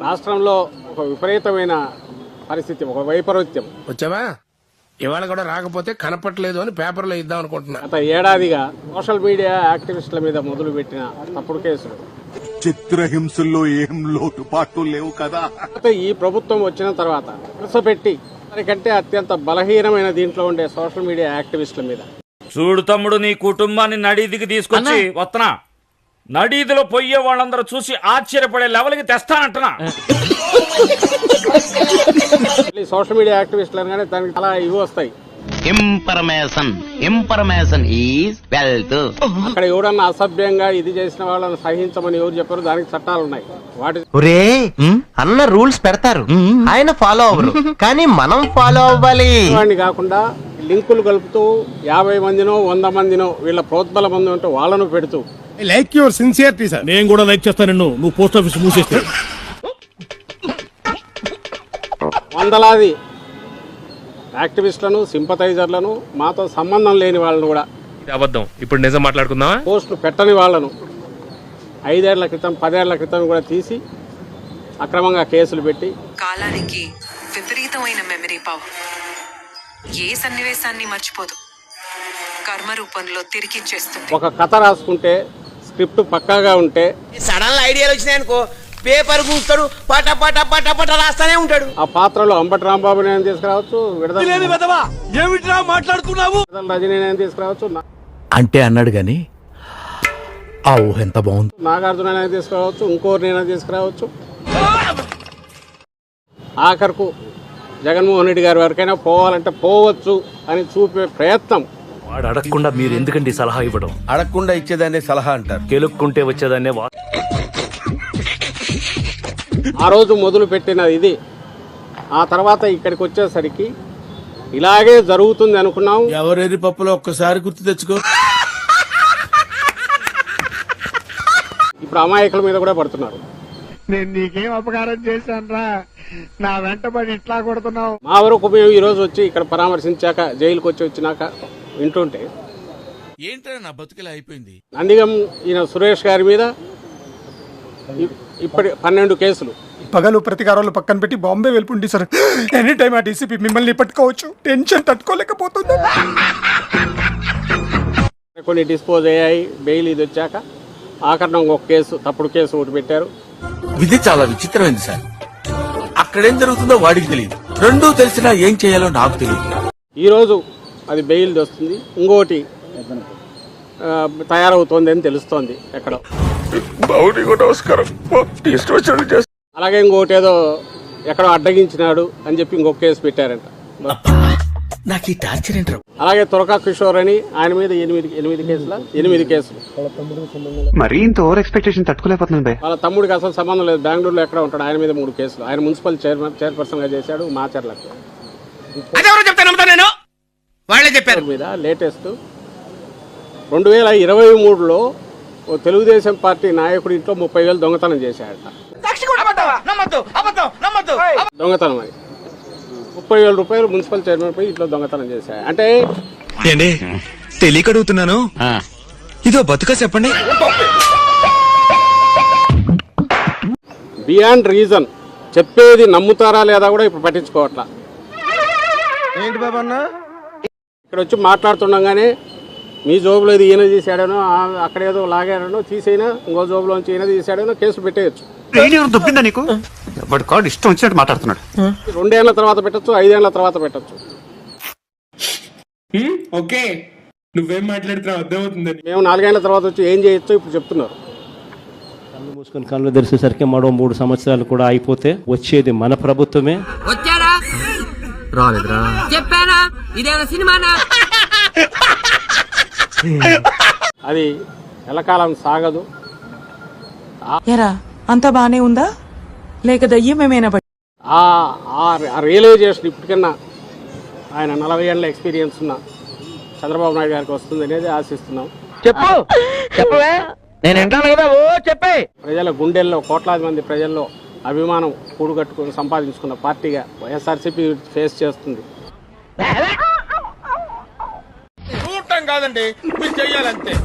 రాష్ట్రంలో ఒక విపరీతమైన పరిస్థితి, ఒక వైపరీత్యం వచ్చావా. ఇవాళ కూడా రాకపోతే కనపట్లేదు అని పేపర్లో ఇద్దాం అనుకుంటున్నా. గత ఏడాదిగా సోషల్ మీడియా యాక్టివిస్టుల మీద మొదలుపెట్టిన తప్పుడు కేసులు, చిత్రహింసల్లో ఏం లోటుపాట్లు లేవు కదా. ఈ ప్రభుత్వం వచ్చిన తర్వాత పెట్టి వారికంటే అత్యంత బలహీనమైన దీంట్లో ఉండే సోషల్ మీడియా యాక్టివిస్టుల మీద. చూడు తమ్ముడు, నీ కుటుంబాన్ని నడీదికి తీసుకొచ్చి వస్తున్నా, నడీదిలో పోయే వాళ్ళందరూ చూసి ఆశ్చర్యపడే లెవెల్కి తెస్తానంటున్నా. సోషల్ మీడియా యాక్టివిస్టులు అనగానే దానికి చాలా ఇవి వస్తాయి. Information is wealth. అక్కడ ఎవరన్నా అసభ్యంగా ఇది చేసిన వాళ్ళని సహించమని ఎవరు చెప్పారు? దానికి చట్టాలు ఉన్నాయి. వాటి అన్న రూల్స్ పెడతారు, ఆయన ఫాలో అవ్వరు, కానీ మనం ఫాలో అవ్వాలి. వాడిని కాకుండా లింకులు కలుపుతూ 50 మందినో 100 మందినో వీళ్ళ ప్రోద్బల మంది ఉంటే వాళ్ళను పెడుతూ. Like your sincerity sir. నేను కూడా లైక్ చేస్తాను. నువ్వు పోస్ట్ ఆఫీస్ మూసేస్తే వందలాది యాక్టివిస్టులను, సింపథైజర్లను, మాతో సంబంధం లేని వాళ్ళను కూడా, అబద్ధం ఇప్పుడు నిజం మాట్లాడుకుందామా, పోస్టులు పెట్టని వాళ్ళను 5 ఏళ్ల క్రితం 10 ఏళ్ల క్రితం కూడా తీసి అక్రమంగా కేసులు పెట్టి. కాలానికి విపరీతమైన మెమరీ పవర్, ఏ సన్నివేశాన్ని మర్చిపోదు, కర్మ రూపంలో తిరిగిచ్చేస్తుంది. ఒక కథ రాసుకుంటే స్క్రిప్ట్ పక్కాగా ఉంటే సడన్ ఐడియాలు వచ్చినాయనుకో, పేపర్ కూస్తాడు, పట పట పట పట రాస్తానే ఉంటాడు. ఆ పాత్రలో అంబటి రాంబాబు నేను తీసుకురావచ్చు, విడుదల రజనీ నేను తీసుకురావచ్చు, అంటే అన్నాడు గాని ఆ ఊహ ఎంత బాగుంది. నాగార్జున నేను తీసుకురావచ్చు, ఇంకోరు నేను తీసుకురావచ్చు. ఆఖరుకు జగన్మోహన్ రెడ్డి గారి వరకైనా పోవాలంటే పోవచ్చు అని చూపే ప్రయత్నం. వాడు అడగకుండా మీరు ఎందుకండి సలహా ఇవ్వడం? అడగకుండా ఇచ్చేదాన్ని సలహా అంటారు. కెలుక్కుంటే వచ్చేదాన్నే ఆ రోజు మొదలు పెట్టిన ఇది ఆ తర్వాత ఇక్కడికి వచ్చేసరికి ఇలాగే జరుగుతుంది అనుకున్నాం. ఎవరెరి పప్పులో ఒక్కసారి గుర్తు తెచ్చుకో. ఇప్పుడు అమాయకుల మీద కూడా పడుతున్నారు. నేను నీకేం అపకారం చేశానురా, నా వెంటబడి ఇట్లా కొడుతున్నావు. మా వరకు మేము ఈ రోజు వచ్చి ఇక్కడ పరామర్శించాక, జైలుకి వచ్చినాక వింటుంటే ఏంటో నా బతుకులా అయిపోయింది. నందిగం ఈయన సురేష్ గారి మీద ఇప్పటి 12 కేసులు. పగలు ప్రతికారాలు పక్కన పెట్టి బాంబే వెళ్ళిపోండి సార్. ఎనీ టైం ఆ డీసీపీ మిమ్మల్ని పట్టుకోవచ్చు. టెన్షన్ తట్టుకోలేకపోతుంది. కొన్ని డిస్పోజ్ అయ్యాయి. బెయిల్ ఇది వచ్చాక ఆఖరణ ఒక కేసు, తప్పుడు కేసు ఒకటి పెట్టారు. ఇది చాలా విచిత్రమైంది సార్. అక్కడేం జరుగుతుందో వాడికి తెలియదు, రెండూ తెలిసినా ఏం చేయాలో నాకు తెలియదు. ఈ రోజు అది బెయిల్ వస్తుంది, ఇంకోటి తయారవుతోంది అని తెలుస్తోంది ఎక్కడ. అలాగే ఇంకోటి ఏదో ఎక్కడో అడ్డగించినాడు అని చెప్పి ఇంకొక కేసు పెట్టారంట. నాకు ఈ టార్చర్ ఏంట్రా. అలాగే తురకా కిషోర్ అని ఆయన మీద 8 కేసులు. మరి ఇంత ఓవర్ ఎక్స్పెక్టేషన్ తట్టుకోలేకపోతున్నాను. వాళ్ళ తమ్ముడికి అసలు సంబంధం లేదు, బెంగళూరులో ఎక్కడ ఉంటాడు. ఆయన మీద 3 కేసులు. ఆయన మున్సిపల్ చైర్పర్సన్ గా చేశాడు మాచర్లకు. వాళ్ళే చెప్పారు. మీద లేటెస్ట్ 2023లో ఓ తెలుగుదేశం పార్టీ నాయకుడి ఇంట్లో 30,000 దొంగతనం చేశాడట. దొంగతనం అని 30,000 రూపాయలు మున్సిపల్ చైర్మన్ పై ఇంట్లో దొంగతనం చేశాడు. అంటే తెలియక అడుగుతున్నాను, ఇదో బతుక చెప్పండి. బియాండ్ రీజన్ చెప్పేది నమ్ముతారా లేదా కూడా ఇప్పుడు పట్టించుకోవట్లా. ఏంటి బాబన్న ఇక్కడ వచ్చి మాట్లాడుతుండగానే మీ జోబులో ఇది ఈయన తీసాడనో, అక్కడేదో లాగాడనో, తీసైనా ఇంకో జోబులోంచి ఈయన తీసాడనో కేసు పెట్టేయచ్చు. దొబ్బిందా నీకు? వాడు కాదు ఇష్టం వచ్చినట్టు మాట్లాడుతున్నాడు. 2 ఏళ్ల తర్వాత పెట్టచ్చు, 5 ఏళ్ల తర్వాత పెట్టచ్చు. ఓకే, నువ్వేం మాట్లాడుతున్నావు అర్థమవుతుందని. మేము 4 ఏళ్ల తర్వాత వచ్చి ఏం చేయొచ్చో ఇప్పుడు చెప్తున్నారు. కళ్ళు మూసుకొని కళ్ళు తెరిచేసరికి మరో 3 సంవత్సరాలు కూడా అయిపోతే వచ్చేది మన ప్రభుత్వమే. వచ్చాడా? రాలేదురా. చెప్పానా? ఇదేనా సినిమానా? అది ఎలకాలం సాగదు. ఎరా అంతా బానే ఉందా లేక దయ్యమేమైనా? ఆ రియలైజేషన్ ఇప్పటికన్నా ఆయన 40 ఏళ్ల ఎక్స్పీరియన్స్ ఉన్న చంద్రబాబు నాయుడు గారికి వస్తుంది అనేది ఆశిస్తున్నాం. చెప్పవే, నేను వింటాను కదా. ఓ చెప్పే. ప్రజల గుండెల్లో, కోట్లాది మంది ప్రజల్లో అభిమానం కూడుగట్టుకుని సంపాదించుకున్న పార్టీగా వైఎస్ఆర్సీపీ ఫేస్ చేస్తుంది. కాదండి, మీరు చెయ్యాలంతే.